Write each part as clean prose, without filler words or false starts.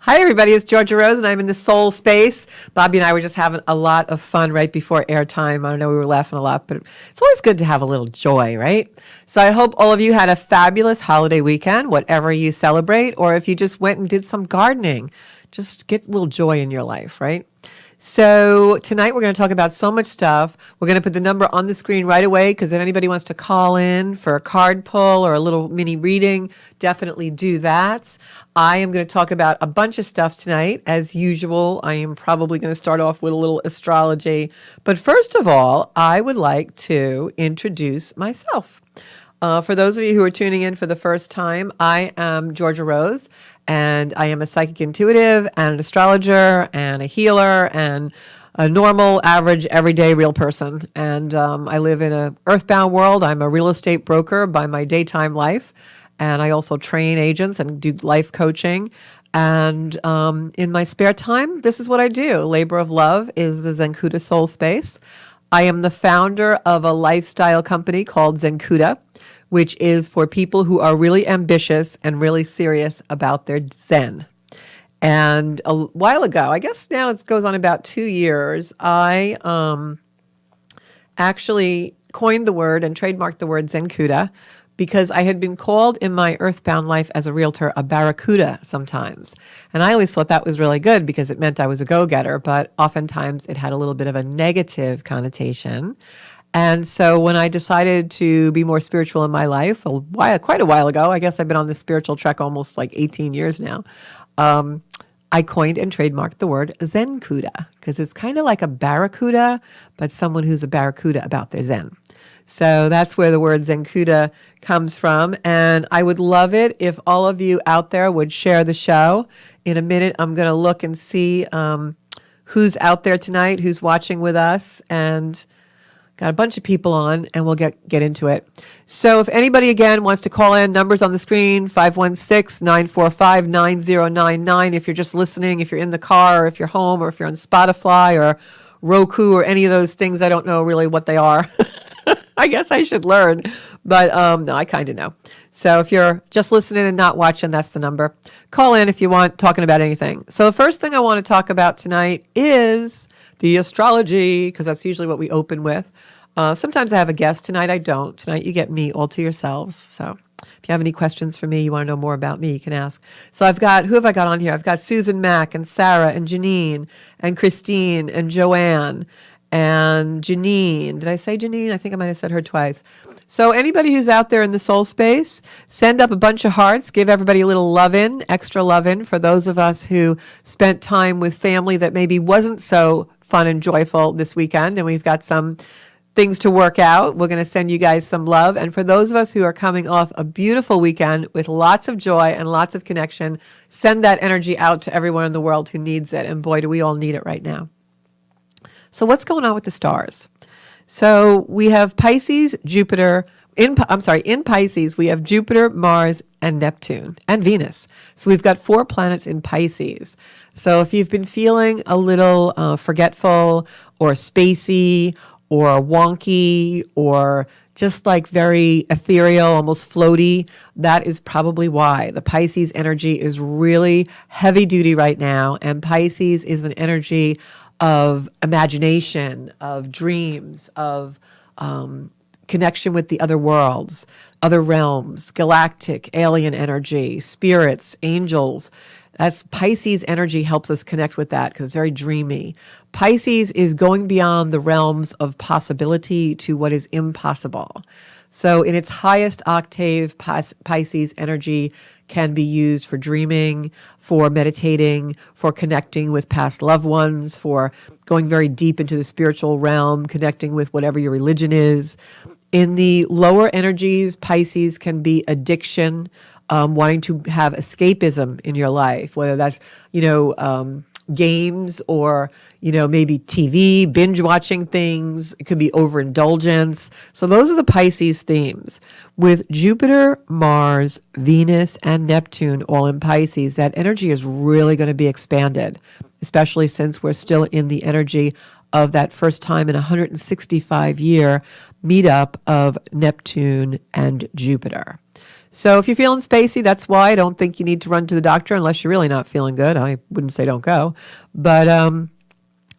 Hi, everybody. It's Georgia Rose, and I'm in the soul space. Bobby and I were just having a lot of fun right before airtime. I know we were laughing a lot, but it's always good to have a little joy, right? So I hope all of you had a fabulous holiday weekend, whatever you celebrate, or if you just went and did some gardening, just get a little joy in your life, right? So tonight we're going to talk about so much stuff. We're going to put the number on the screen right away because if anybody wants to call in for a card pull or a little mini reading, definitely do that. I am going to talk about a bunch of stuff tonight. As usual, I am probably going to start off with a little astrology. But first of all, I would like to introduce myself. For those of you who are tuning in for the first time, I am Georgia Rose, and I am a psychic intuitive and an astrologer and a healer and a normal, average, everyday real person. And I live in an earthbound world. I'm a real estate broker by my daytime life, and I also train agents and do life coaching. And in my spare time, this is what I do. Labor of Love is the Zencuda Soul Space. I am the founder of a lifestyle company called Zencuda, which is for people who are really ambitious and really serious about their Zen. And a while ago, I guess now it goes on about 2 years, I actually coined the word and trademarked the word Zencuda because I had been called in my earthbound life as a realtor a barracuda sometimes. And I always thought that was really good because it meant I was a go-getter, but oftentimes it had a little bit of a negative connotation. And so when I decided to be more spiritual in my life, quite a while ago, I guess I've been on this spiritual trek almost like 18 years now, I coined and trademarked the word Zencuda because it's kind of like a barracuda, but someone who's a barracuda about their Zen. So that's where the word Zencuda comes from. And I would love it if all of you out there would share the show. In a minute, I'm going to look and see who's out there tonight, who's watching with us, and got a bunch of people on, and we'll get into it. So if anybody, again, wants to call in, numbers on the screen, 516-945-9099. If you're just listening, if you're in the car, or if you're home, or if you're on Spotify or Roku or any of those things, I don't know really what they are. I guess I should learn, but no, I kind of know. So if you're just listening and not watching, that's the number. Call in if you want, talking about anything. So the first thing I want to talk about tonight is the astrology, because that's usually what we open with. Sometimes I have a guest. Tonight I don't. Tonight you get me all to yourselves. So if you have any questions for me, you want to know more about me, you can ask. So who have I got on here? I've got Susan Mack and Sarah and Janine and Christine and Joanne and Janine. Did I say Janine? I think I might have said her twice. So anybody who's out there in the soul space, send up a bunch of hearts. Give everybody a little love-in, extra love-in for those of us who spent time with family that maybe wasn't so fun and joyful this weekend, and we've got some things to work out. We're going to send you guys some love. And for those of us who are coming off a beautiful weekend with lots of joy and lots of connection, send that energy out to everyone in the world who needs it. And boy, do we all need it right now. So what's going on with the stars? So we have Pisces, Jupiter. In Pisces, we have Jupiter, Mars, and Neptune, and Venus. So we've got 4 planets in Pisces. So if you've been feeling a little forgetful or spacey or wonky or just like very ethereal, almost floaty, that is probably why. The Pisces energy is really heavy duty right now, and Pisces is an energy of imagination, of dreams, of connection with the other worlds, other realms, galactic, alien energy, spirits, angels. That's Pisces energy helps us connect with that because it's very dreamy. Pisces is going beyond the realms of possibility to what is impossible. So in its highest octave, Pisces energy can be used for dreaming, for meditating, for connecting with past loved ones, for going very deep into the spiritual realm, connecting with whatever your religion is. In the lower energies, Pisces can be addiction, wanting to have escapism in your life, whether that's, games or, maybe TV, binge watching things. It could be overindulgence. So those are the Pisces themes. With Jupiter, Mars, Venus, and Neptune all in Pisces, that energy is really going to be expanded, especially since we're still in the energy of that first time in 165-year meetup of Neptune and Jupiter. So if you're feeling spacey, that's why. I don't think you need to run to the doctor unless you're really not feeling good. I wouldn't say don't go. But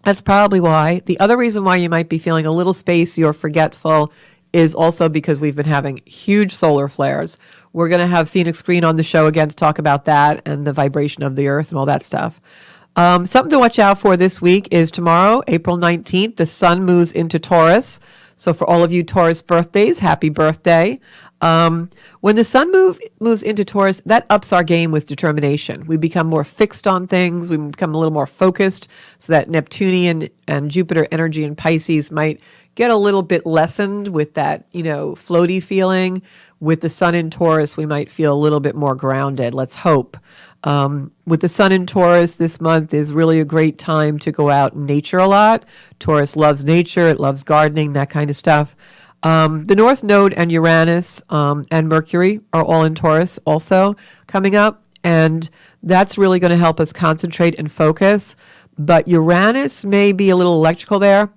that's probably why. The other reason why you might be feeling a little spacey or forgetful is also because we've been having huge solar flares. We're going to have Phoenix Green on the show again to talk about that and the vibration of the earth and all that stuff. Something to watch out for this week is tomorrow, April 19th, the sun moves into Taurus. So for all of you Taurus birthdays, happy birthday. When the sun moves into Taurus, that ups our game with determination. We become more fixed on things. We become a little more focused, so that Neptunian and Jupiter energy in Pisces might get a little bit lessened with that, floaty feeling. With the sun in Taurus, we might feel a little bit more grounded. Let's hope. With the sun in Taurus this month is really a great time to go out in nature a lot. Taurus loves nature. It loves gardening, that kind of stuff. The North Node and Uranus and Mercury are all in Taurus also coming up. And that's really going to help us concentrate and focus. But Uranus may be a little electrical there.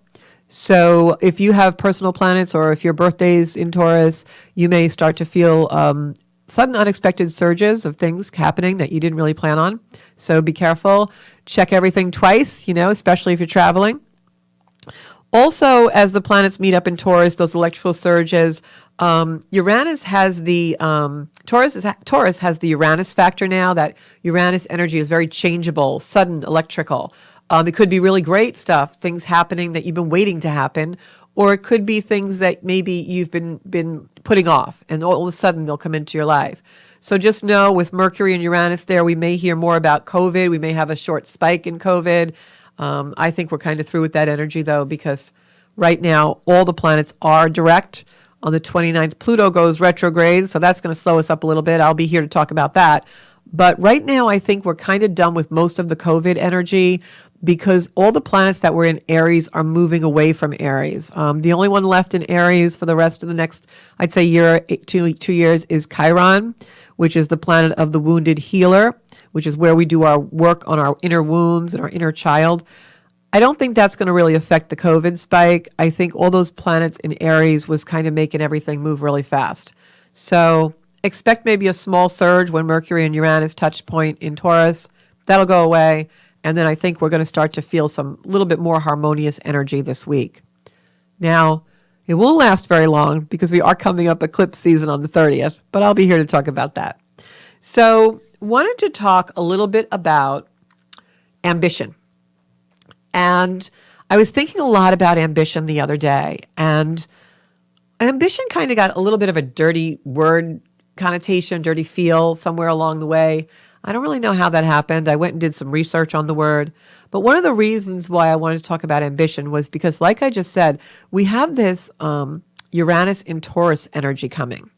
So if you have personal planets or if your birthday's in Taurus, you may start to feel sudden unexpected surges of things happening that you didn't really plan on. So be careful. Check everything twice, especially if you're traveling. Also, as the planets meet up in Taurus, those electrical surges, Uranus has the Taurus has the Uranus factor now. That Uranus energy is very changeable, sudden, electrical. It could be really great stuff, things happening that you've been waiting to happen, or it could be things that maybe you've been putting off, and all of a sudden they'll come into your life. So just know, with Mercury and Uranus there, we may hear more about COVID. We may have a short spike in COVID. I think we're kind of through with that energy, though, because right now all the planets are direct. On the 29th, Pluto goes retrograde, so that's going to slow us up a little bit. I'll be here to talk about that. But right now, I think we're kind of done with most of the COVID energy because all the planets that were in Aries are moving away from Aries. The only one left in Aries for the rest of the next, I'd say, year, 2 years is Chiron, which is the planet of the wounded healer, which is where we do our work on our inner wounds and our inner child. I don't think that's going to really affect the COVID spike. I think all those planets in Aries was kind of making everything move really fast. So expect maybe a small surge when Mercury and Uranus touch point in Taurus. That'll go away. And then I think we're going to start to feel some little bit more harmonious energy this week. Now, it won't last very long because we are coming up eclipse season on the 30th, but I'll be here to talk about that. So, wanted to talk a little bit about ambition. And I was thinking a lot about ambition the other day, and ambition kind of got a little bit of a dirty word connotation, dirty feel somewhere along the way. I don't really know how that happened. I went and did some research on the word. But one of the reasons why I wanted to talk about ambition was because, like I just said, we have this Uranus in Taurus energy coming.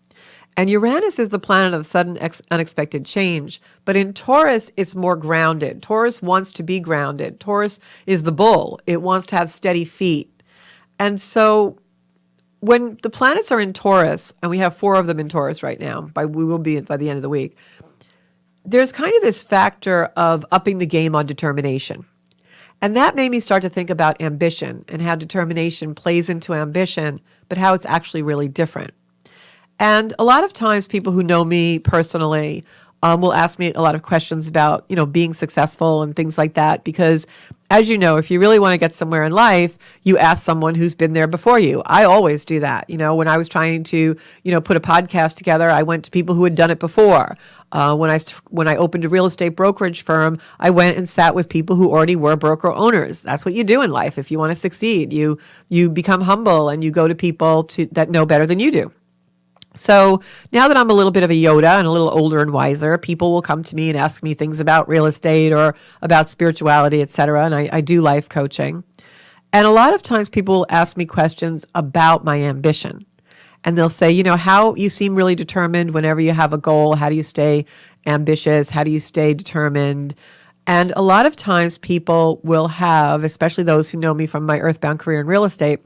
And Uranus is the planet of sudden, unexpected change. But in Taurus, it's more grounded. Taurus wants to be grounded. Taurus is the bull. It wants to have steady feet. And so when the planets are in Taurus, and we have 4 of them in Taurus right now, we will be by the end of the week, there's kind of this factor of upping the game on determination. And that made me start to think about ambition and how determination plays into ambition, but how it's actually really different. And a lot of times people who know me personally will ask me a lot of questions about, being successful and things like that. Because as you know, if you really want to get somewhere in life, you ask someone who's been there before you. I always do that. When I was trying to, put a podcast together, I went to people who had done it before. When I opened a real estate brokerage firm, I went and sat with people who already were broker owners. That's what you do in life. If you want to succeed, you become humble and you go to people that know better than you do. So now that I'm a little bit of a Yoda and a little older and wiser, people will come to me and ask me things about real estate or about spirituality, etc. And I do life coaching. And a lot of times people will ask me questions about my ambition. And they'll say, how you seem really determined whenever you have a goal. How do you stay ambitious? How do you stay determined? And a lot of times people will have, especially those who know me from my earthbound career in real estate,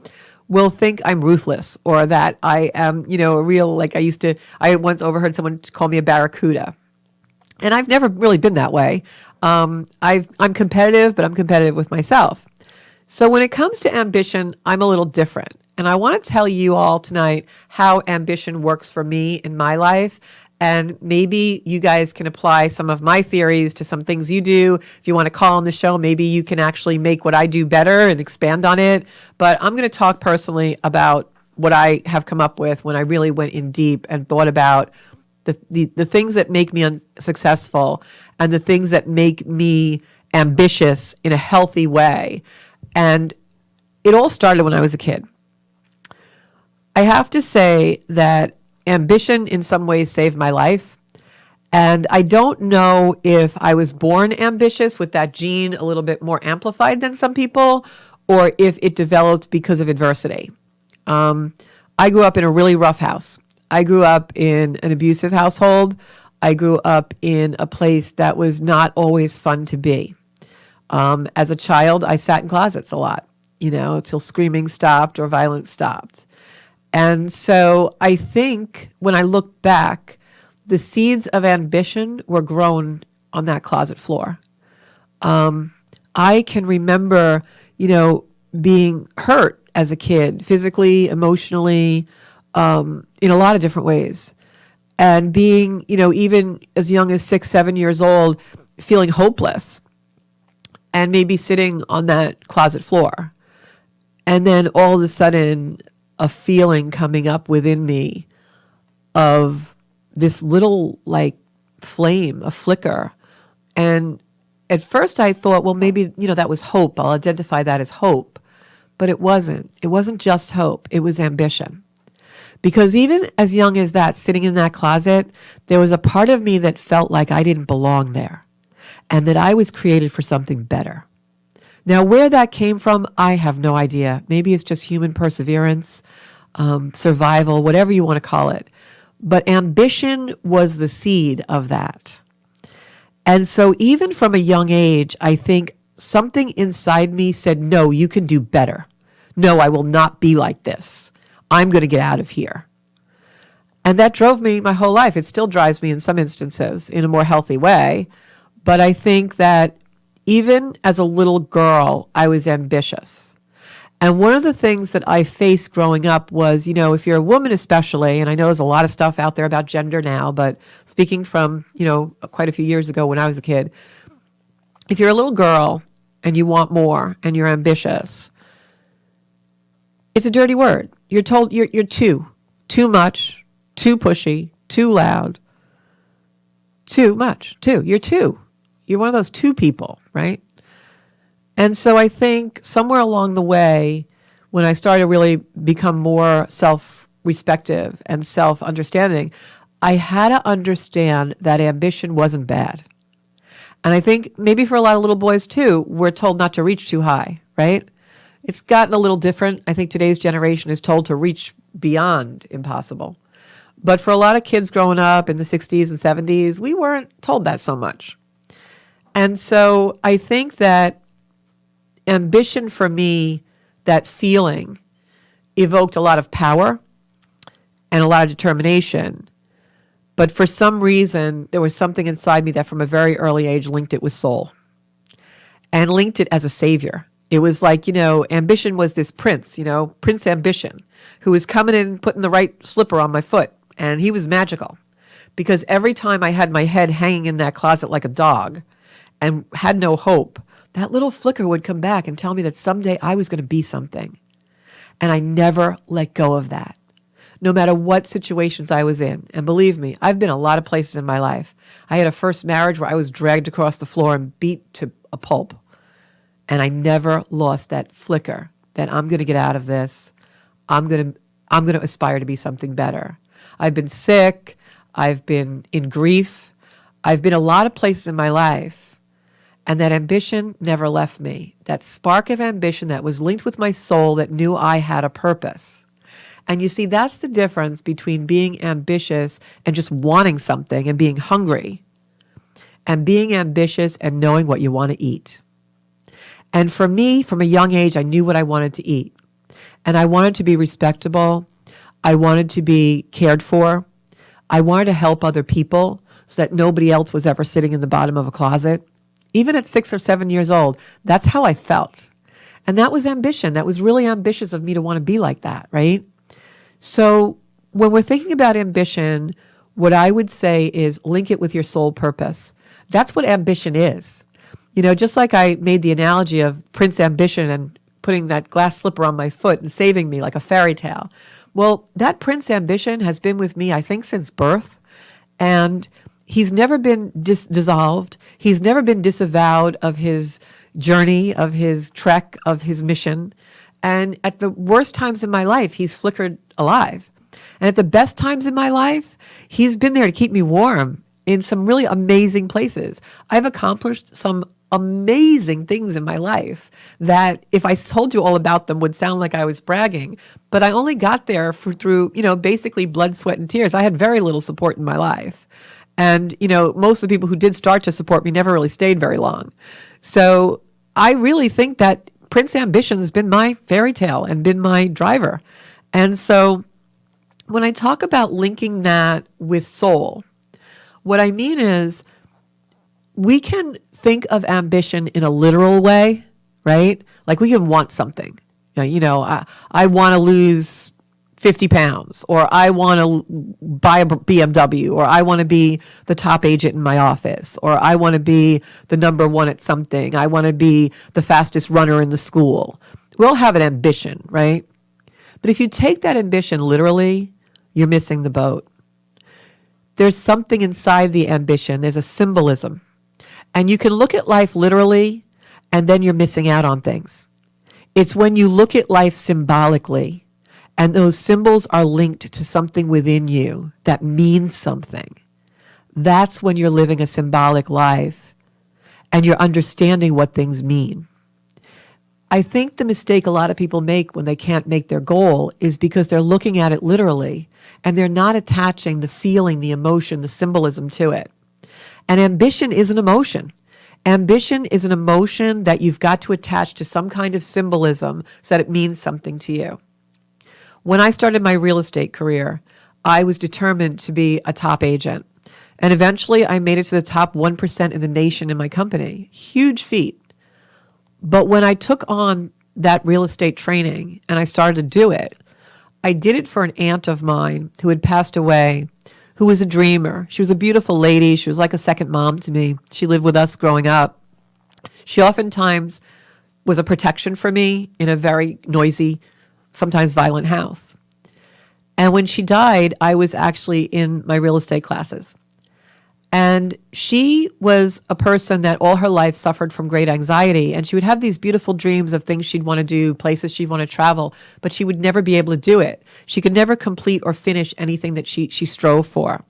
will think I'm ruthless or that I am, a real, I once overheard someone call me a barracuda. And I've never really been that way. I'm competitive, but I'm competitive with myself. So when it comes to ambition, I'm a little different. And I want to tell you all tonight how ambition works for me in my life And maybe you guys can apply some of my theories to some things you do. If you want to call on the show, maybe you can actually make what I do better and expand on it. But I'm going to talk personally about what I have come up with when I really went in deep and thought about the things that make me unsuccessful and the things that make me ambitious in a healthy way. And it all started when I was a kid. I have to say that ambition in some ways saved my life. And I don't know if I was born ambitious with that gene a little bit more amplified than some people, or if it developed because of adversity. I grew up in a really rough house. I grew up in an abusive household. I grew up in a place that was not always fun to be. As a child, I sat in closets a lot, till screaming stopped or violence stopped. And so I think when I look back, the seeds of ambition were grown on that closet floor. I can remember, being hurt as a kid, physically, emotionally, in a lot of different ways. And being, even as young as 6, 7 years old, feeling hopeless and maybe sitting on that closet floor. And then all of a sudden, a feeling coming up within me of this little flame, a flicker. And at first I thought, well, maybe, that was hope. I'll identify that as hope. But it wasn't. It wasn't just hope. It was ambition. Because even as young as that, sitting in that closet, there was a part of me that felt like I didn't belong there and that I was created for something better. Now, where that came from, I have no idea. Maybe it's just human perseverance, survival, whatever you want to call it. But ambition was the seed of that. And so even from a young age, I think something inside me said, no, you can do better. No, I will not be like this. I'm going to get out of here. And that drove me my whole life. It still drives me in some instances in a more healthy way. But I think that even as a little girl, I was ambitious. And one of the things that I faced growing up was, if you're a woman especially, and I know there's a lot of stuff out there about gender now, but speaking from, quite a few years ago when I was a kid, if you're a little girl and you want more and you're ambitious, it's a dirty word. You're told you're too much, too pushy, too loud, too much, you're too. You're one of those two people, right? And so I think somewhere along the way, when I started to really become more self-respective and self-understanding, I had to understand that ambition wasn't bad. And I think maybe for a lot of little boys too, we're told not to reach too high, right? It's gotten a little different. I think today's generation is told to reach beyond impossible. But for a lot of kids growing up in the 60s and 70s, we weren't told that so much. And so I think that ambition for me, that feeling, evoked a lot of power and a lot of determination. But for some reason, there was something inside me that from a very early age linked it with soul and linked it as a savior. It was like, ambition was this prince, Prince Ambition, who was coming in and putting the right slipper on my foot. And he was magical because every time I had my head hanging in that closet like a dog and had no hope, that little flicker would come back and tell me that someday I was going to be something. And I never let go of that, no matter what situations I was in. And believe me, I've been a lot of places in my life. I had a first marriage where I was dragged across the floor and beat to a pulp. And I never lost that flicker that I'm going to get out of this. I'm going to aspire to be something better. I've been sick. I've been in grief. I've been a lot of places in my life. And that ambition never left me. That spark of ambition that was linked with my soul that knew I had a purpose. And you see, that's the difference between being ambitious and just wanting something and being hungry, and being ambitious and knowing what you want to eat. And for me, from a young age, I knew what I wanted to eat. And I wanted to be respectable. I wanted to be cared for. I wanted to help other people so that nobody else was ever sitting in the bottom of a closet. Even at 6 or 7 years old, that's how I felt. And that was ambition. That was really ambitious of me to want to be like that, right? So when we're thinking about ambition, what I would say is link it with your soul purpose. That's what ambition is. Just like I made the analogy of Prince Ambition and putting that glass slipper on my foot and saving me like a fairy tale. Well, that Prince Ambition has been with me, I think, since birth. And he's never been dissolved. He's never been disavowed of his journey, of his trek, of his mission. And at the worst times in my life, he's flickered alive. And at the best times in my life, he's been there to keep me warm in some really amazing places. I've accomplished some amazing things in my life that if I told you all about them would sound like I was bragging. But I only got there through, basically blood, sweat, and tears. I had very little support in my life. And, most of the people who did start to support me never really stayed very long. So I really think that Prince Ambition has been my fairy tale and been my driver. And so when I talk about linking that with soul, what I mean is we can think of ambition in a literal way, right? Like we can want something. I want to lose 50 pounds, or I want to buy a BMW, or I want to be the top agent in my office, or I want to be the number one at something. I want to be the fastest runner in the school. We all have an ambition, right? But if you take that ambition literally, you're missing the boat. There's something inside the ambition. There's a symbolism. And you can look at life literally, and then you're missing out on things. It's when you look at life symbolically, and those symbols are linked to something within you that means something. That's when you're living a symbolic life, and you're understanding what things mean. I think the mistake a lot of people make when they can't make their goal is because they're looking at it literally, and they're not attaching the feeling, the emotion, the symbolism to it. And ambition is an emotion. Ambition is an emotion that you've got to attach to some kind of symbolism so that it means something to you. When I started my real estate career, I was determined to be a top agent. And eventually I made it to the top 1% in the nation in my company. Huge feat. But when I took on that real estate training and I started to do it, I did it for an aunt of mine who had passed away, who was a dreamer. She was a beautiful lady. She was like a second mom to me. She lived with us growing up. She oftentimes was a protection for me in a very noisy, sometimes violent house. And when she died, I was actually in my real estate classes. And she was a person that all her life suffered from great anxiety. And she would have these beautiful dreams of things she'd want to do, places she'd want to travel, but she would never be able to do it. She could never complete or finish anything that she strove for.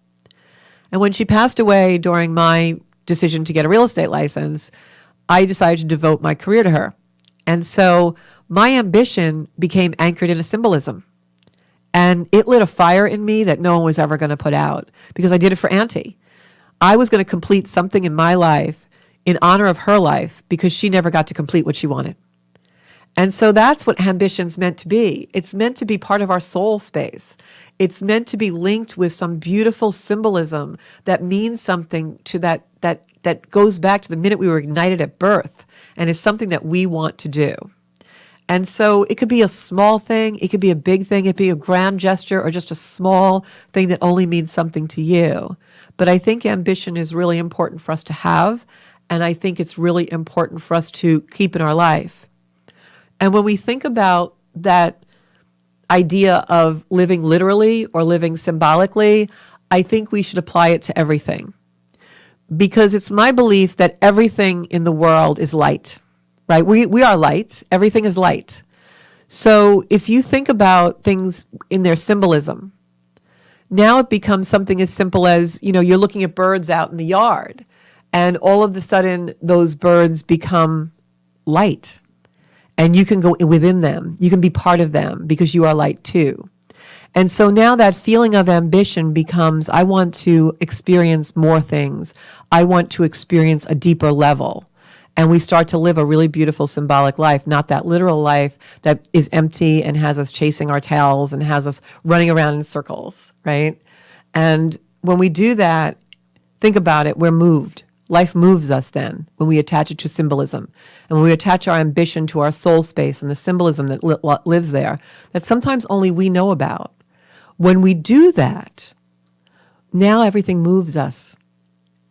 And when she passed away during my decision to get a real estate license, I decided to devote my career to her. And so my ambition became anchored in a symbolism. And it lit a fire in me that no one was ever going to put out because I did it for Auntie. I was going to complete something in my life in honor of her life because she never got to complete what she wanted. And so that's what ambition's meant to be. It's meant to be part of our soul space. It's meant to be linked with some beautiful symbolism that means something to that goes back to the minute we were ignited at birth and is something that we want to do. And so it could be a small thing, it could be a big thing, it could be a grand gesture or just a small thing that only means something to you. But I think ambition is really important for us to have, and I think it's really important for us to keep in our life. And when we think about that idea of living literally or living symbolically, I think we should apply it to everything. Because it's my belief that everything in the world is light, right? We are light. Everything is light. So if you think about things in their symbolism, now it becomes something as simple as, you're looking at birds out in the yard, and all of a sudden those birds become light, and you can go within them. You can be part of them because you are light too. And so now that feeling of ambition becomes, I want to experience more things. I want to experience a deeper level. And we start to live a really beautiful symbolic life, not that literal life that is empty and has us chasing our tails and has us running around in circles, right? And when we do that, think about it, we're moved. Life moves us then when we attach it to symbolism. And when we attach our ambition to our soul space and the symbolism that lives there, that sometimes only we know about. When we do that, Now everything moves us.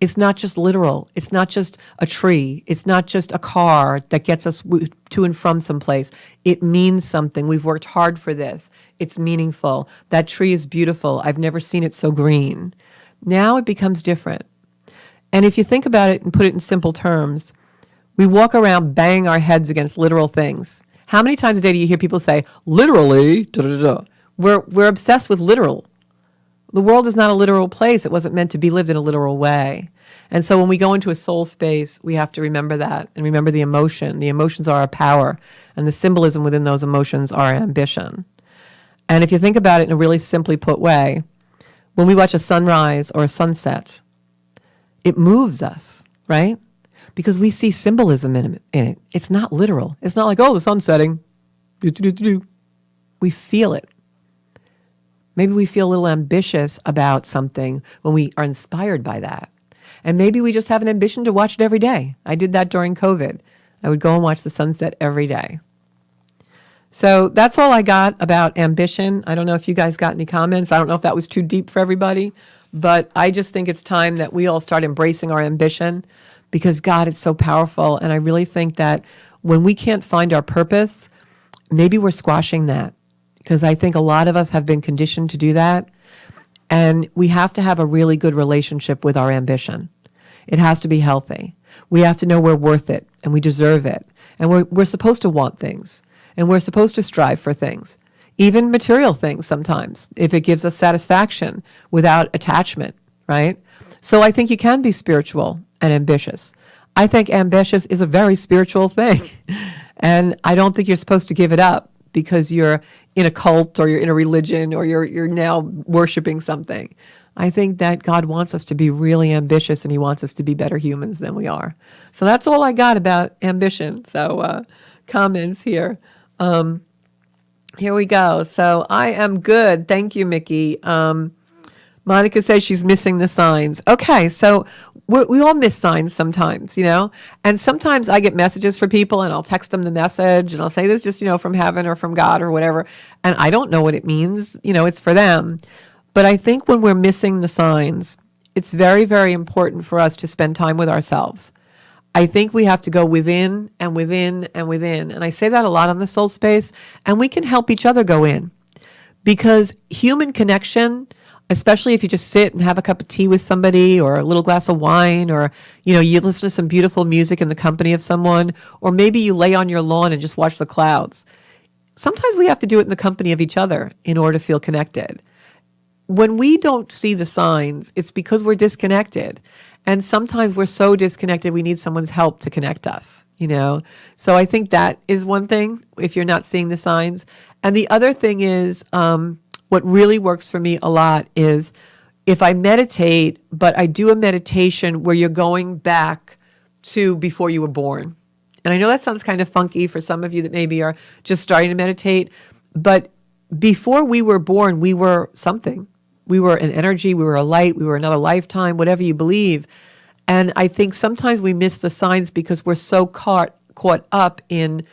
It's not just literal. It's not just a tree. It's not just a car that gets us to and from someplace. It means something. We've worked hard for this. It's meaningful. That tree is beautiful. I've never seen it so green. Now it becomes different. And if you think about it and put it in simple terms, we walk around banging our heads against literal things. How many times a day do you hear people say, literally, da, da, da. We're obsessed with literal. The world is not a literal place. It wasn't meant to be lived in a literal way. And so when we go into a soul space, we have to remember that and remember the emotion. The emotions are our power, and the symbolism within those emotions are our ambition. And if you think about it in a really simply put way, when we watch a sunrise or a sunset, it moves us, right? Because we see symbolism in it. It's not literal. It's not like, oh, the sun's setting. We feel it. Maybe we feel a little ambitious about something when we are inspired by that. And maybe we just have an ambition to watch it every day. I did that during COVID. I would go and watch the sunset every day. So that's all I got about ambition. I don't know if you guys got any comments. I don't know if that was too deep for everybody, but I just think it's time that we all start embracing our ambition because, God, it's so powerful. And I really think that when we can't find our purpose, maybe we're squashing that. Because I think a lot of us have been conditioned to do that. And we have to have a really good relationship with our ambition. It has to be healthy. We have to know we're worth it and we deserve it. And we're supposed to want things. And we're supposed to strive for things. Even material things sometimes, if it gives us satisfaction without attachment, right? So I think you can be spiritual and ambitious. I think ambitious is a very spiritual thing. And I don't think you're supposed to give it up because you're in a cult or you're in a religion or you're now worshiping something. I think that God wants us to be really ambitious and he wants us to be better humans than we are. So that's all I got about ambition. So comments here. Here we go. So I am good. Thank you, Mickey. Monica says she's missing the signs. Okay, so we all miss signs sometimes, you know? And sometimes I get messages for people and I'll text them the message and I'll say this just, you know, from heaven or from God or whatever. And I don't know what it means. You know, it's for them. But I think when we're missing the signs, it's very, very important for us to spend time with ourselves. I think we have to go within and within and within. And I say that a lot on the soul space. And we can help each other go in. Because human connection, especially if you just sit and have a cup of tea with somebody or a little glass of wine or, you know, you listen to some beautiful music in the company of someone, or maybe you lay on your lawn and just watch the clouds. Sometimes we have to do it in the company of each other in order to feel connected. When we don't see the signs, it's because we're disconnected. And sometimes we're so disconnected, we need someone's help to connect us, you know? So I think that is one thing, if you're not seeing the signs. And the other thing is, what really works for me a lot is if I meditate, but I do a meditation where you're going back to before you were born. And I know that sounds kind of funky for some of you that maybe are just starting to meditate, but before we were born, we were something. We were an energy, we were a light, we were another lifetime, whatever you believe. And I think sometimes we miss the signs because we're so caught up in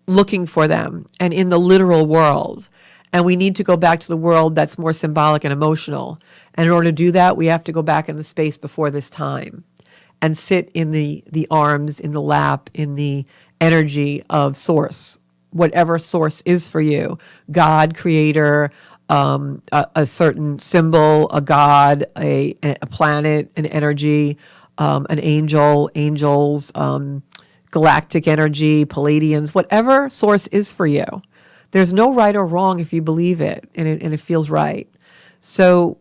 looking for them and in the literal world. And we need to go back to the world that's more symbolic and emotional. And in order to do that, we have to go back in the space before this time and sit in the arms, in the lap, in the energy of source, whatever source is for you. God, creator, a certain symbol, a god, a planet, an energy, an angel, angels, galactic energy, Palladians, whatever source is for you. There's no right or wrong if you believe it and it feels right. So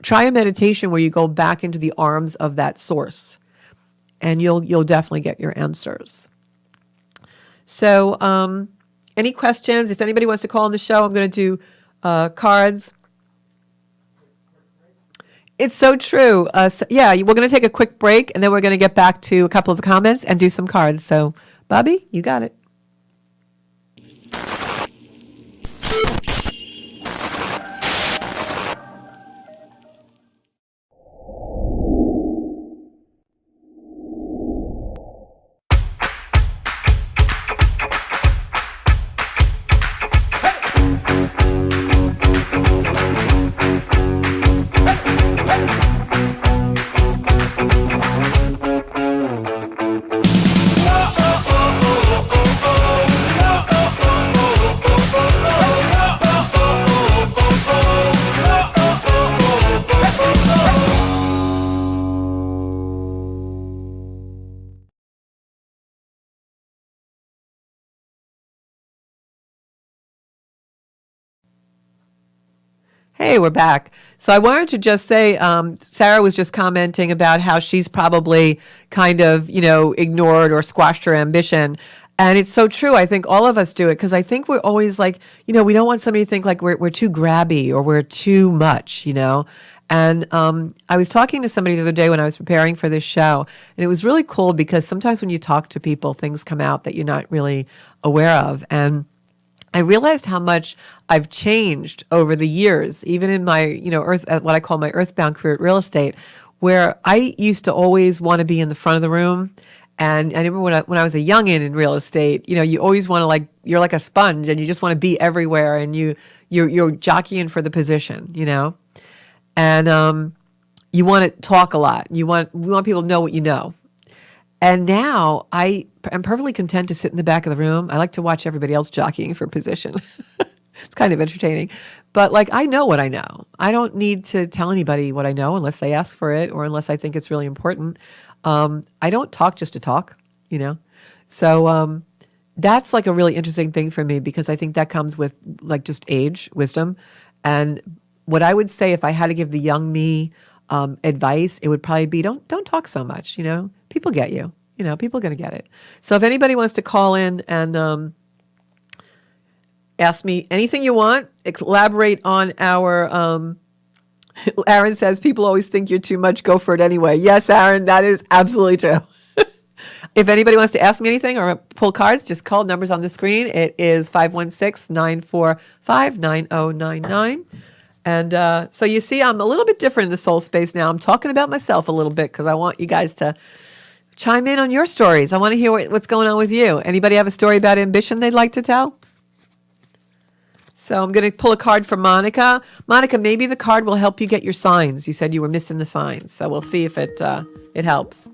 try a meditation where you go back into the arms of that source and you'll definitely get your answers. So any questions? If anybody wants to call on the show, I'm going to do cards. It's so true. Yeah, we're going to take a quick break and then we're going to get back to a couple of comments and do some cards. So Bobby, you got it. Hey, we're back. So I wanted to just say, Sarah was just commenting about how she's probably kind of, ignored or squashed her ambition. And it's so true. I think all of us do it because I think we're always like, we don't want somebody to think like we're too grabby or we're too much. And I was talking to somebody the other day when I was preparing for this show, and it was really cool because sometimes when you talk to people, things come out that you're not really aware of. And I realized how much I've changed over the years, even in my, what I call my earthbound career at real estate, where I used to always want to be in the front of the room. And I remember when I was a youngin in real estate, you always want to you're like a sponge and you just want to be everywhere and you're jockeying for the position. And you want to talk a lot. We want people to know what you know. And now I am perfectly content to sit in the back of the room. I like to watch everybody else jockeying for position. It's kind of entertaining. But I know what I know. I don't need to tell anybody what I know unless they ask for it or unless I think it's really important. I don't talk just to talk. So that's a really interesting thing for me because I think that comes with just age, wisdom. And what I would say if I had to give the young me advice, it would probably be don't talk so much. People get you. People are going to get it. So if anybody wants to call in and ask me anything you want, elaborate on our. Aaron says people always think you're too much. Go for it anyway. Yes, Aaron, that is absolutely true. If anybody wants to ask me anything or pull cards, just call numbers on the screen. It is 516-945-9099. And so you see, I'm a little bit different in the soul space now. I'm talking about myself a little bit because I want you guys to chime in on your stories. I want to hear what's going on with you. Anybody have a story about ambition they'd like to tell? So I'm going to pull a card for Monica. Monica, maybe the card will help you get your signs. You said you were missing the signs. So we'll see if it helps.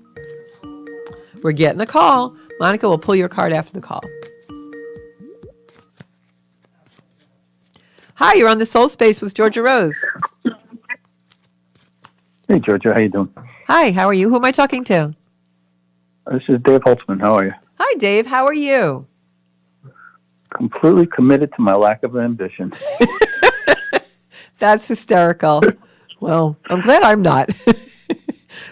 We're getting a call. Monica will pull your card after the call. Hi, you're on the Soul Space with Georgia Rose. Hey, Georgia, how you doing? Hi, how are you? Who am I talking to? This is Dave Holtzman. How are you? Hi, Dave. How are you? Completely committed to my lack of ambition. That's hysterical. Well, I'm glad I'm not.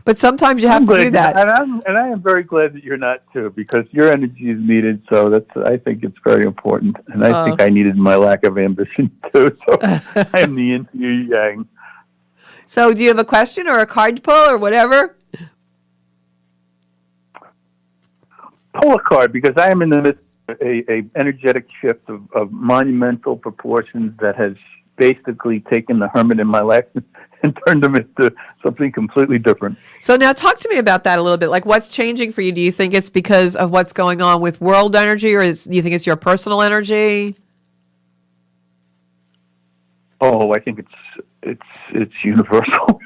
But sometimes you have to do that. And I am very glad that you're not too, because your energy is needed. So I think it's very important. And I think I needed my lack of ambition too. So I am the yin to your yang. So do you have a question or a card pull or whatever? Pull a card, because I am in the midst of a energetic shift of monumental proportions that has basically taken the hermit in my life and turned him into something completely different. So now talk to me about that a little bit. What's changing for you? Do you think it's because of what's going on with world energy, or do you think it's your personal energy? Oh, I think it's universal.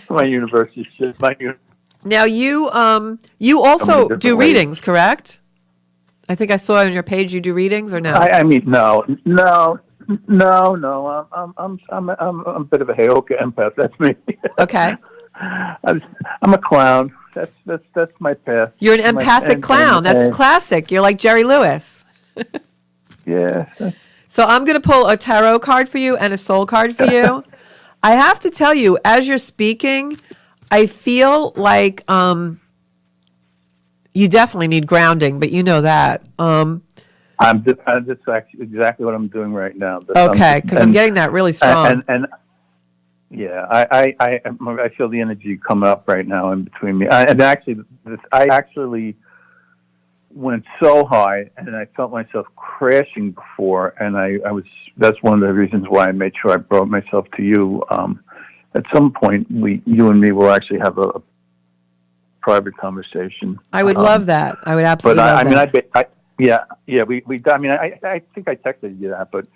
My universe is shit. Now you also do readings, correct? I think I saw on your page you do readings, or no? I mean, no. I'm a bit of a Heyoka empath. That's me. Okay. I'm a clown. That's my path. You're an empathic clown. That's classic. You're like Jerry Lewis. Yeah. So I'm going to pull a tarot card for you and a soul card for you. I have to tell you, as you're speaking, I feel like you definitely need grounding, but you know that. That's actually exactly what I'm doing right now. Okay, because I'm getting that really strong. And yeah, I feel the energy coming up right now in between me. I actually went so high, and I felt myself crashing before, and that's one of the reasons why I made sure I brought myself to you. At some point, you and me will actually have a private conversation. I would love that. I would absolutely love that. I think I texted you that, but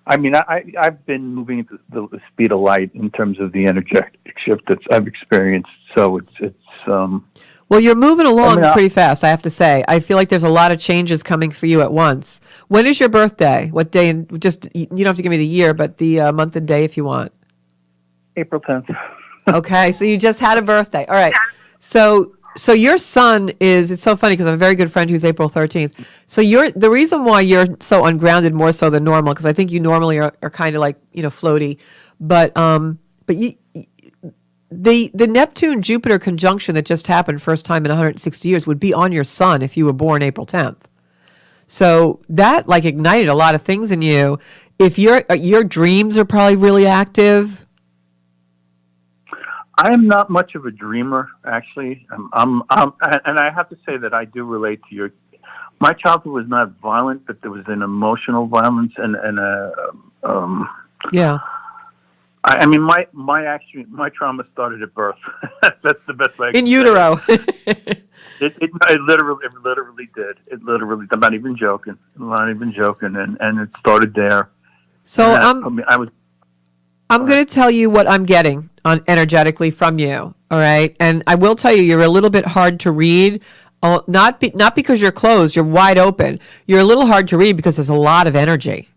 I mean, I've been moving at the speed of light in terms of the energetic shift that I've experienced. So it's well, you're moving along pretty fast, I have to say. I feel like there's a lot of changes coming for you at once. When is your birthday? What day? And just, you don't have to give me the year, but the month and day if you want. April 10th. Okay, so you just had a birthday. All right. So So your son is, it's so funny because I have a very good friend who's April 13th. So the reason why you're so ungrounded more so than normal, because I think you normally are kind of like, floaty, but the Neptune Jupiter conjunction that just happened first time in 160 years would be on your son if you were born April 10th. So that like ignited a lot of things in you. If your dreams are probably really active. I am not much of a dreamer, actually. And I have to say that I do relate to your. My childhood was not violent, but there was an emotional violence and Yeah. I mean, my trauma started at birth. That's the best way. In utero. It literally did. It literally. I'm not even joking. And it started there. So and I'm going to tell you what I'm getting on energetically from you. All right, and I will tell you, you're a little bit hard to read. Not because you're closed. You're wide open. You're a little hard to read because there's a lot of energy.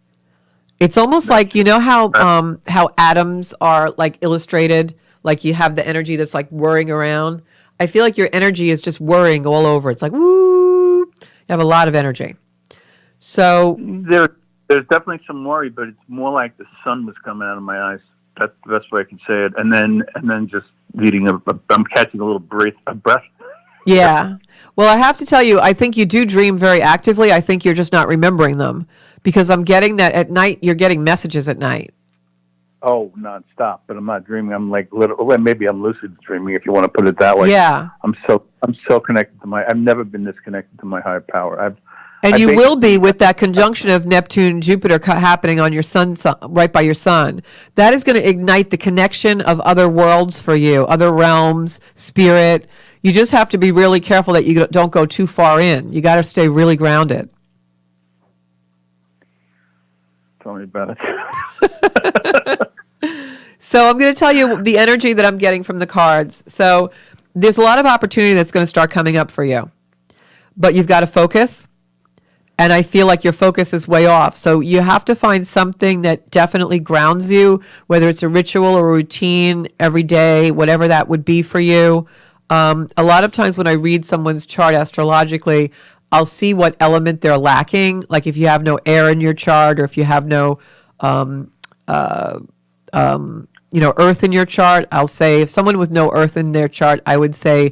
It's almost like, how atoms are like illustrated, like you have the energy that's like whirring around. I feel like your energy is just whirring all over. It's like, woo, you have a lot of energy. So there's definitely some worry, but it's more like the sun was coming out of my eyes. That's the best way I can say it. And then just I'm catching a little breath. Yeah. Well, I have to tell you, I think you do dream very actively. I think you're just not remembering them because I'm getting that at night, you're getting messages at night. Oh, nonstop. But I'm not dreaming. I'm like maybe I'm lucid dreaming if you want to put it that way. Yeah. I'm so connected to I've never been this connected to my higher power. You will be with that conjunction of Neptune, Jupiter happening on your sun, right by your sun. That is going to ignite the connection of other worlds for you, other realms, spirit. You just have to be really careful that you don't go too far in. You got to stay really grounded. Tell me about it. So I'm going to tell you the energy that I'm getting from the cards. So there's a lot of opportunity that's going to start coming up for you, but you've got to focus. And I feel like your focus is way off. So you have to find something that definitely grounds you, whether it's a ritual or a routine every day, whatever that would be for you. A lot of times when I read someone's chart astrologically, I'll see what element they're lacking. Like if you have no air in your chart, or if you have no, earth in your chart, I'll say if someone with no earth in their chart, I would say,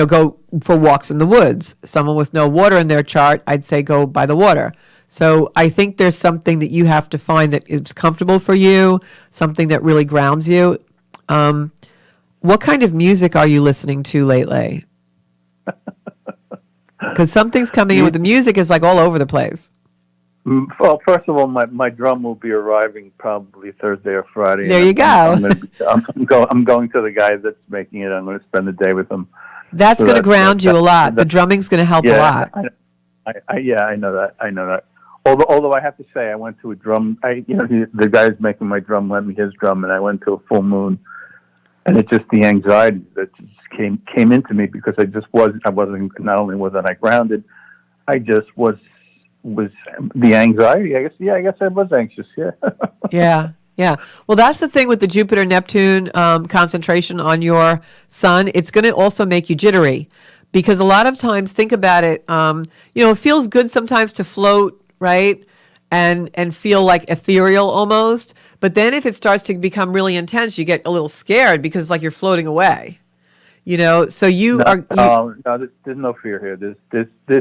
go for walks in the woods. Someone with no water in their chart, I'd say go by the water. So I think there's something that you have to find that is comfortable for you, something that really grounds you. What kind of music are you listening to lately? Because something's coming in with the music is like all over the place. Well, first of all, my drum will be arriving probably Thursday or Friday. There you go. I'm going to the guy that's making it. I'm going to spend the day with him. That's going to ground you a lot. The drumming's going to help a lot. I know that. Although I have to say, I went to a drum. The guy who's making my drum lent me his drum, and I went to a full moon, and it's just the anxiety that just came into me because I wasn't. Not only wasn't I grounded, I just was the anxiety. I guess I was anxious. Yeah. Yeah. Well, that's the thing with the Jupiter-Neptune concentration on your sun. It's going to also make you jittery because a lot of times, think about it, it feels good sometimes to float, right? And feel like ethereal almost. But then if it starts to become really intense, you get a little scared because it's like you're floating away. So no, there's no fear here. There's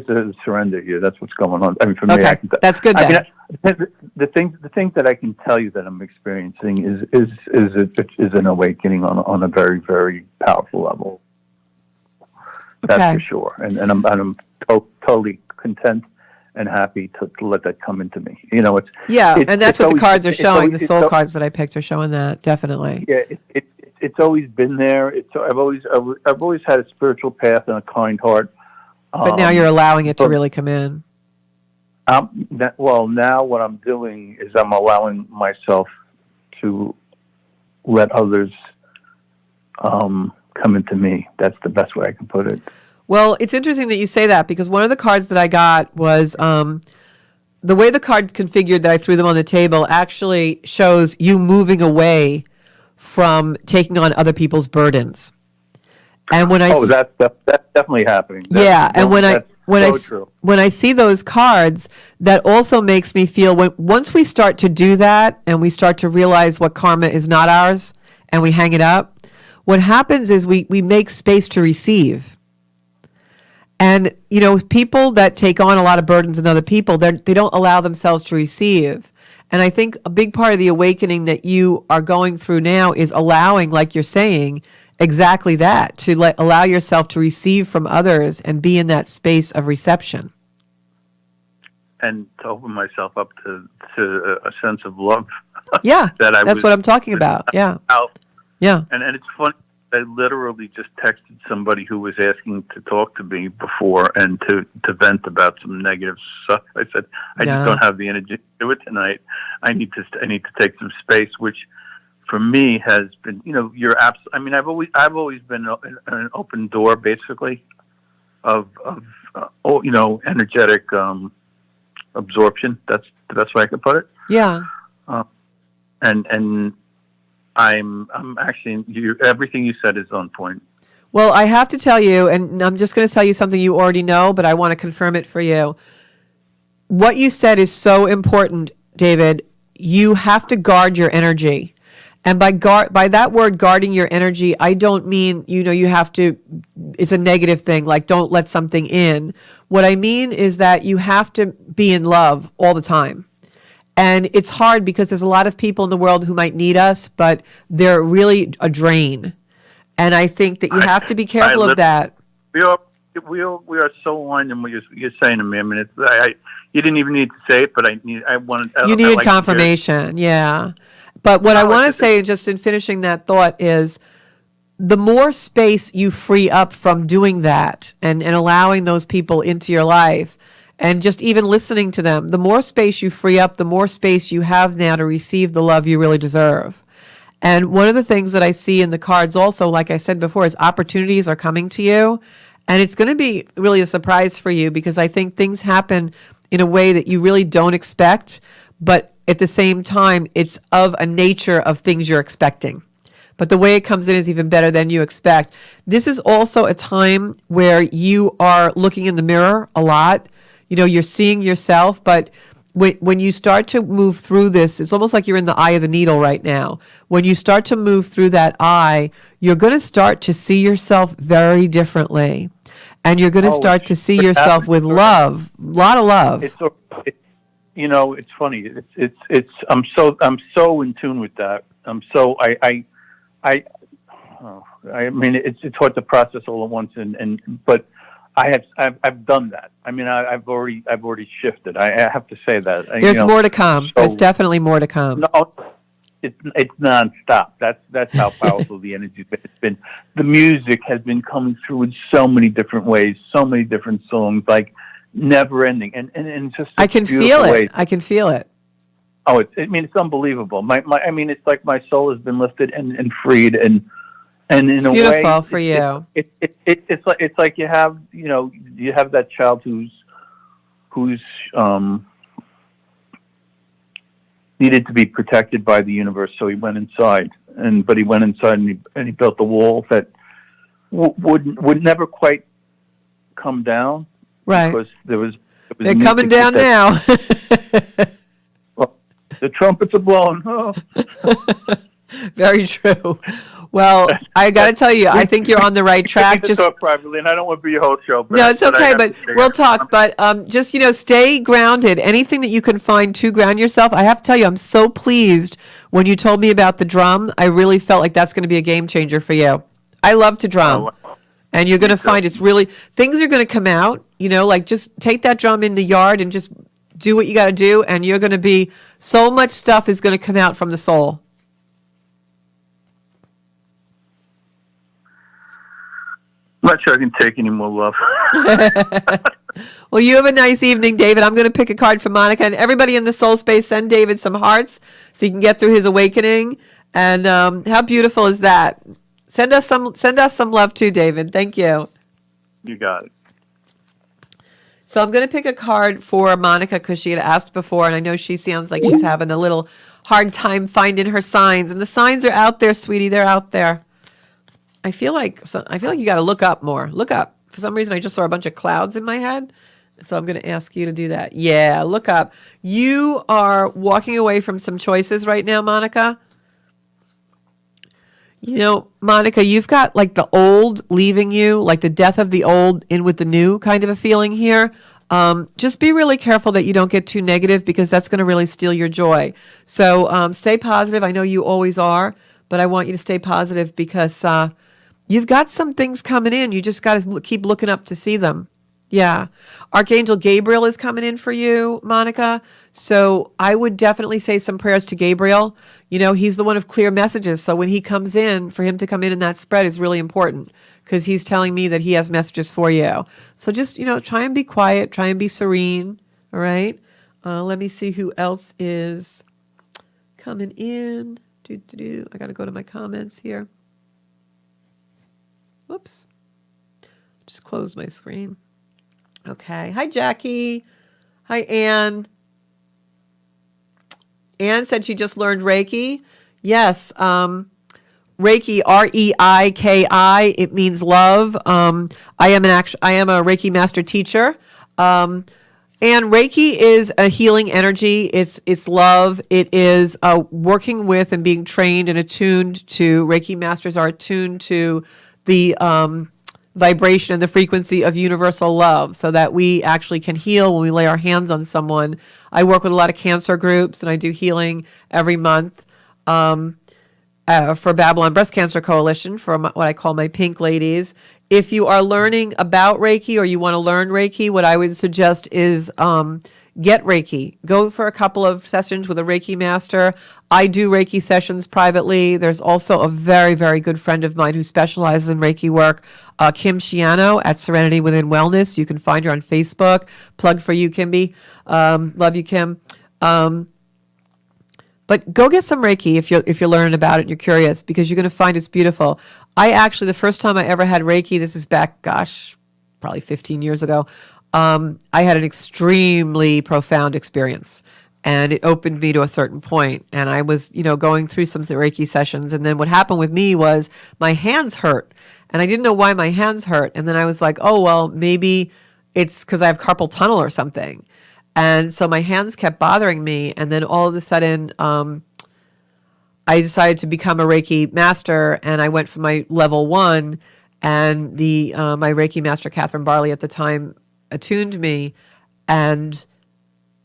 a surrender here. That's what's going on. I mean, for me, that's good. The thing that I can tell you that I'm experiencing is an awakening on a very, very powerful level. That's for sure. And I'm totally content and happy to let that come into me. And that's what the cards are showing. The soul cards that I picked are showing that, definitely. Yeah, it's always been there. I've always had a spiritual path and a kind heart. But now you're allowing it to really come in. Now what I'm doing is I'm allowing myself to let others come into me. That's the best way I can put it. Well, it's interesting that you say that because one of the cards that I got was the way the card configured that I threw them on the table actually shows you moving away from taking on other people's burdens. And when Oh, that's definitely happening. yeah, and That's so true. when I see those cards, that also makes me feel once we start to do that and we start to realize what karma is not ours and we hang it up, what happens is we make space to receive. And people that take on a lot of burdens in other people, they don't allow themselves to receive. And I think a big part of the awakening that you are going through now is allowing, like you're saying, exactly that, to allow yourself to receive from others and be in that space of reception. And to open myself up to a sense of love. Yeah, that's what I'm talking about. Yeah. Out. Yeah. And it's funny. I literally just texted somebody who was asking to talk to me before and to vent about some negative stuff. I said, I just don't have the energy to do it tonight. I need to take some space, which for me has been, you're I mean, I've always been an open door, basically, of energetic absorption. That's the best way I could put it. Yeah. And I'm actually, everything you said is on point. Well, I have to tell you, and I'm just going to tell you something you already know, but I want to confirm it for you. What you said is so important, David. You have to guard your energy. And by that word, guarding your energy, I don't mean, you have to, it's a negative thing, like don't let something in. What I mean is that you have to be in love all the time. And it's hard because there's a lot of people in the world who might need us, but they're really a drain. And I think that you have to be careful of that. We are so aligned in what you're saying to me. I mean, you didn't even need to say it, but you needed confirmation, yeah. But what I want to say, just in finishing that thought, is the more space you free up from doing that and allowing those people into your life, and just even listening to them, the more space you free up, the more space you have now to receive the love you really deserve. And one of the things that I see in the cards also, like I said before, is opportunities are coming to you. And it's going to be really a surprise for you because I think things happen in a way that you really don't expect. But at the same time, it's of a nature of things you're expecting. But the way it comes in is even better than you expect. This is also a time where you are looking in the mirror a lot. You're seeing yourself, but when you start to move through this, it's almost like you're in the eye of the needle right now. When you start to move through that eye, you're going to start to see yourself very differently. And you're going to start to see yourself with love, a lot of love. It's funny. I'm so in tune with that. I mean, it's hard to process all at once, but I've done that. I mean, I've already shifted. I have to say that. There's more to come. There's definitely more to come. No, it's nonstop. That's how powerful the energy's been. It's been, the music has been coming through in so many different ways, so many different songs, like never ending, and just I can feel it. Ways. I can feel it. Oh, it's unbelievable. I mean, it's like my soul has been lifted and freed, and in it's a way, beautiful for you. It's like you have that child who's needed to be protected by the universe, so he went inside, but he went inside and he built a wall that would never quite come down, right? Because there was they're coming down now. Well, the trumpets are blowing. Oh. Very true. Well, I got to tell you, I think you're on the right track. Just talk privately, and I don't want to be your whole show. No, it's okay, but we'll talk. But just stay grounded. Anything that you can find to ground yourself. I have to tell you, I'm so pleased when you told me about the drum. I really felt like that's going to be a game changer for you. I love to drum, and you're going to find it's really things are going to come out. Like just take that drum in the yard and just do what you got to do, and you're going to be so much stuff is going to come out from the soul. I'm not sure I can take any more love. Well, you have a nice evening, David. I'm going to pick a card for Monica. And everybody in the soul space, send David some hearts so he can get through his awakening. And how beautiful is that? Send us some love too, David. Thank you. You got it. So I'm going to pick a card for Monica because she had asked before, and I know she sounds like she's having a little hard time finding her signs. And the signs are out there, sweetie. They're out there. I feel like you got to look up more. Look up. For some reason, I just saw a bunch of clouds in my head. So I'm going to ask you to do that. Yeah, look up. You are walking away from some choices right now, Monica. You know, Monica, you've got like the old leaving you, like the death of the old in with the new kind of a feeling here. Just be really careful that you don't get too negative because that's going to really steal your joy. So stay positive. I know you always are, but I want you to stay positive because you've got some things coming in. You just got to keep looking up to see them. Yeah. Archangel Gabriel is coming in for you, Monica. So I would definitely say some prayers to Gabriel. You know, he's the one of clear messages. So when he comes in, for him to come in that spread is really important because he's telling me that he has messages for you. So just, you know, try and be quiet, try and be serene. All right. Let me see who else is coming in. I got to go to my comments here. Whoops. Just closed my screen. Okay. Hi, Jackie. Hi, Anne. Anne said she just learned Reiki. Yes. Reiki, Reiki. It means love. I am a Reiki master teacher. And Reiki is a healing energy. It's love. It is working with and being trained and attuned to. Reiki masters are attuned to the vibration and the frequency of universal love so that we actually can heal when we lay our hands on someone. I work with a lot of cancer groups and I do healing every month for Babylon Breast Cancer Coalition for what I call my pink ladies. If you are learning about Reiki or you want to learn Reiki, what I would suggest is get Reiki. Go for a couple of sessions with a Reiki master. I do Reiki sessions privately. There's also a very, very good friend of mine who specializes in Reiki work, Kim Shiano at Serenity Within Wellness. You can find her on Facebook. Plug for you, Kimby. Love you, Kim. But go get some Reiki if you're learning about it and you're curious because you're going to find it's beautiful. I actually, the first time I ever had Reiki, this is back, probably 15 years ago, I had an extremely profound experience and it opened me to a certain point. And I was, going through some Reiki sessions. And then what happened with me was my hands hurt and I didn't know why my hands hurt. And then I was like, oh, well, maybe it's because I have carpal tunnel or something. And so my hands kept bothering me. And then all of a sudden, I decided to become a Reiki master and I went for my level 1 and my Reiki master, Catherine Barley at the time, attuned me and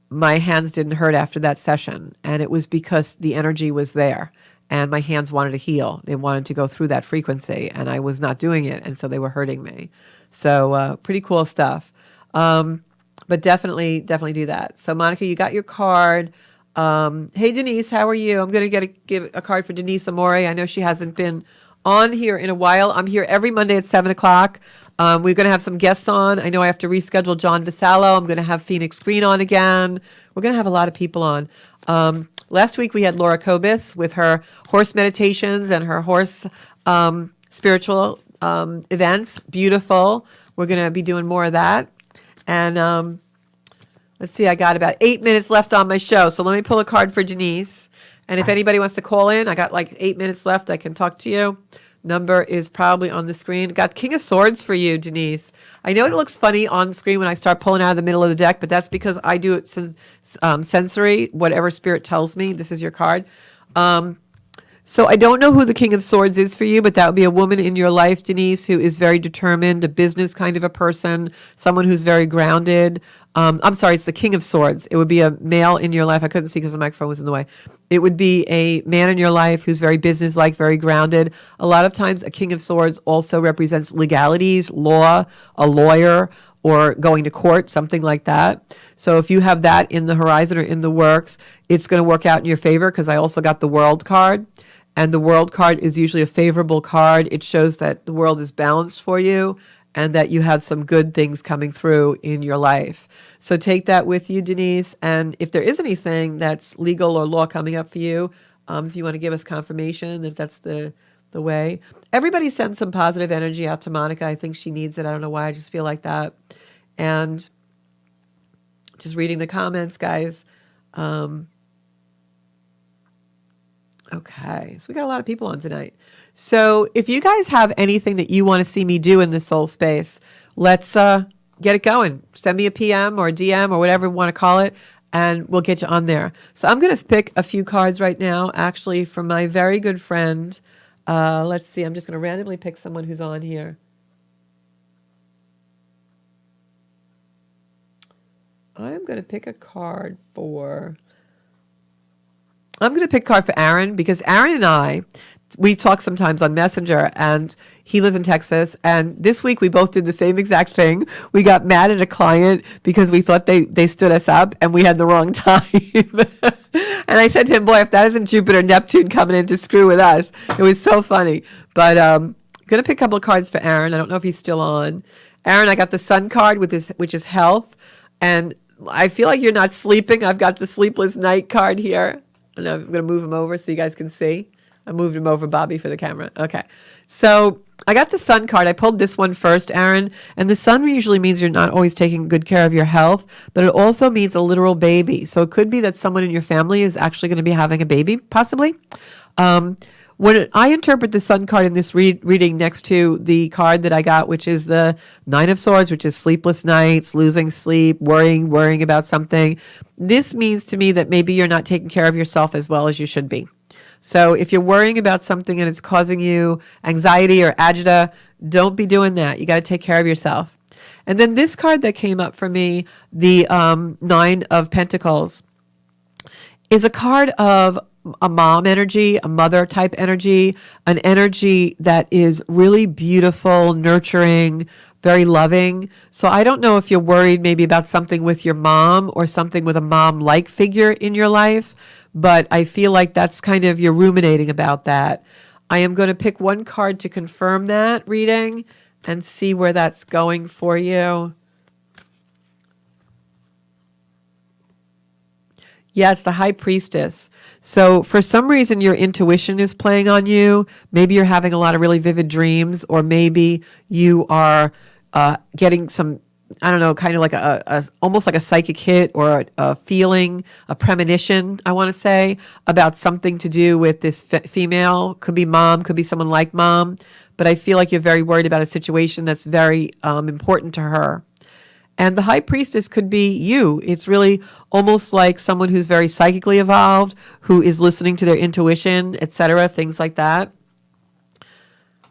my hands didn't hurt after that session. And it was because the energy was there and my hands wanted to heal. They wanted to go through that frequency and I was not doing it. And so they were hurting me. So pretty cool stuff. But definitely do that. So Monica, you got your card. Hey, Denise, how are you? I'm going to give a card for Denise Amore. I know she hasn't been on here in a while. I'm here every Monday at 7 o'clock. We're going to have some guests on. I know I have to reschedule John Vasallo. I'm going to have Phoenix Green on again. We're going to have a lot of people on. Last week we had Laura Kobus with her horse meditations and her horse spiritual events. Beautiful. We're going to be doing more of that. And let's see, I got about 8 minutes left on my show. So let me pull a card for Denise. And if anybody wants to call in, I got like 8 minutes left. I can talk to you. Number is probably on the screen. Got King of Swords for you, Denise. I know it looks funny on screen when I start pulling out of the middle of the deck, but that's because I do it sensory, whatever spirit tells me. This is your card. So I don't know who the King of Swords is for you, but that would be a woman in your life, Denise, who is very determined, a business kind of a person, someone who's very grounded. I'm sorry, it's the King of Swords. It would be a male in your life. I couldn't see because the microphone was in the way. It would be a man in your life who's very businesslike, very grounded. A lot of times a King of Swords also represents legalities, law, a lawyer, or going to court, something like that. So if you have that in the horizon or in the works, it's going to work out in your favor because I also got the World card. And the World card is usually a favorable card. It shows that the world is balanced for you and that you have some good things coming through in your life. So take that with you, Denise. And if there is anything that's legal or law coming up for you, if you want to give us confirmation that that's the way. Everybody send some positive energy out to Monica. I think she needs it. I don't know why. I just feel like that. And just reading the comments, guys. Okay, so we got a lot of people on tonight. So if you guys have anything that you want to see me do in the soul space, let's get it going. Send me a PM or a DM or whatever you want to call it, and we'll get you on there. So I'm going to pick a few cards right now, actually, from my very good friend. Let's see. I'm just going to randomly pick someone who's on here. I'm going to pick a card for... I'm going to pick a card for Aaron, because Aaron and I, we talk sometimes on Messenger, and he lives in Texas. And this week we both did the same exact thing. We got mad at a client because we thought they stood us up and we had the wrong time. And I said to him, boy, if that isn't Jupiter, Neptune coming in to screw with us. It was so funny. But going to pick a couple of cards for Aaron. I don't know if he's still on. Aaron, I got the Sun card, which is health. And I feel like you're not sleeping. I've got the Sleepless Night card here. And I'm going to move him over so you guys can see. I moved him over, Bobby, for the camera. Okay. So I got the Sun card. I pulled this one first, Aaron. And the Sun usually means you're not always taking good care of your health, but it also means a literal baby. So it could be that someone in your family is actually going to be having a baby, possibly. When I interpret the Sun card in this reading next to the card that I got, which is the Nine of Swords, which is sleepless nights, losing sleep, worrying about something, this means to me that maybe you're not taking care of yourself as well as you should be. So if you're worrying about something and it's causing you anxiety or agita, don't be doing that. You got to take care of yourself. And then this card that came up for me, the Nine of Pentacles, is a card of a mom energy, a mother type energy, an energy that is really beautiful, nurturing, very loving. So I don't know if you're worried maybe about something with your mom or something with a mom-like figure in your life, but I feel like that's kind of, you're ruminating about that. I am going to pick one card to confirm that reading and see where that's going for you. Yeah, it's the High Priestess. So for some reason, your intuition is playing on you. Maybe you're having a lot of really vivid dreams, or maybe you are getting some, I don't know, kind of like almost like a psychic hit or a feeling, a premonition, I want to say, about something to do with this female. Could be mom, could be someone like mom. But I feel like you're very worried about a situation that's very important to her. And the High Priestess could be you. It's really almost like someone who's very psychically evolved, who is listening to their intuition, etc., things like that.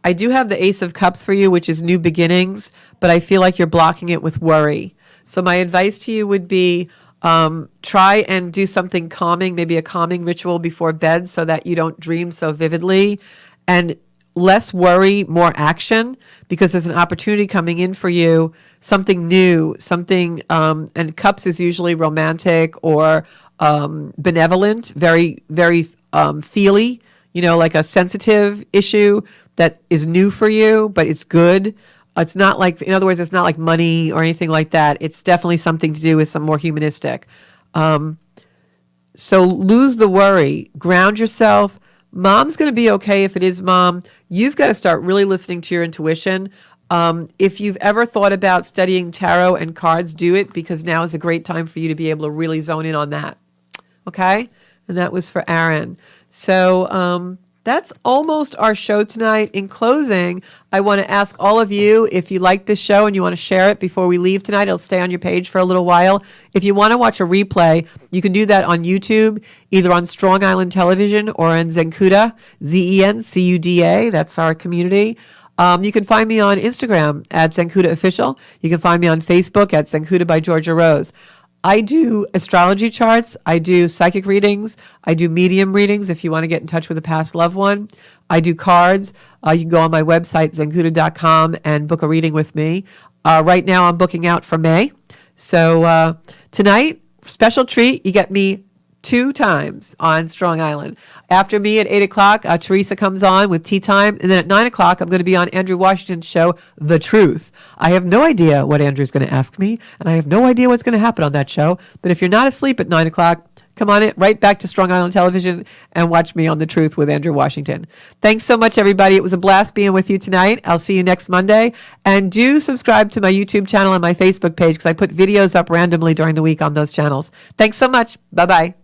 I do have the Ace of Cups for you, which is new beginnings, but I feel like you're blocking it with worry. So my advice to you would be try and do something calming, maybe a calming ritual before bed so that you don't dream so vividly. And less worry, more action, because there's an opportunity coming in for you, something new, something, and cups is usually romantic or benevolent, very, very feely, like a sensitive issue that is new for you, but it's good. It's not like, in other words, it's not like money or anything like that. It's definitely something to do with some more humanistic. So lose the worry, ground yourself. Mom's going to be okay if it is mom. You've got to start really listening to your intuition. If you've ever thought about studying tarot and cards, do it, because now is a great time for you to be able to really zone in on that. Okay? And that was for Aaron. So that's almost our show tonight. In closing, I want to ask all of you, if you like this show and you want to share it before we leave tonight, it'll stay on your page for a little while. If you want to watch a replay, you can do that on YouTube, either on Strong Island Television or on Zencuda, Zencuda. That's our community. You can find me on Instagram at Zencuda Official. You can find me on Facebook at Zencuda by Georgia Rose. I do astrology charts. I do psychic readings. I do medium readings if you want to get in touch with a past loved one. I do cards. You can go on my website, zencuda.com, and book a reading with me. Right now, I'm booking out for May. So tonight, special treat, you get me 2 times on Strong Island. After me at 8 o'clock, Teresa comes on with Tea Time. And then at 9 o'clock, I'm going to be on Andrew Washington's show, The Truth. I have no idea what Andrew's going to ask me, and I have no idea what's going to happen on that show. But if you're not asleep at 9 o'clock, come on right back to Strong Island Television and watch me on The Truth with Andrew Washington. Thanks so much, everybody. It was a blast being with you tonight. I'll see you next Monday. And do subscribe to my YouTube channel and my Facebook page, because I put videos up randomly during the week on those channels. Thanks so much. Bye-bye.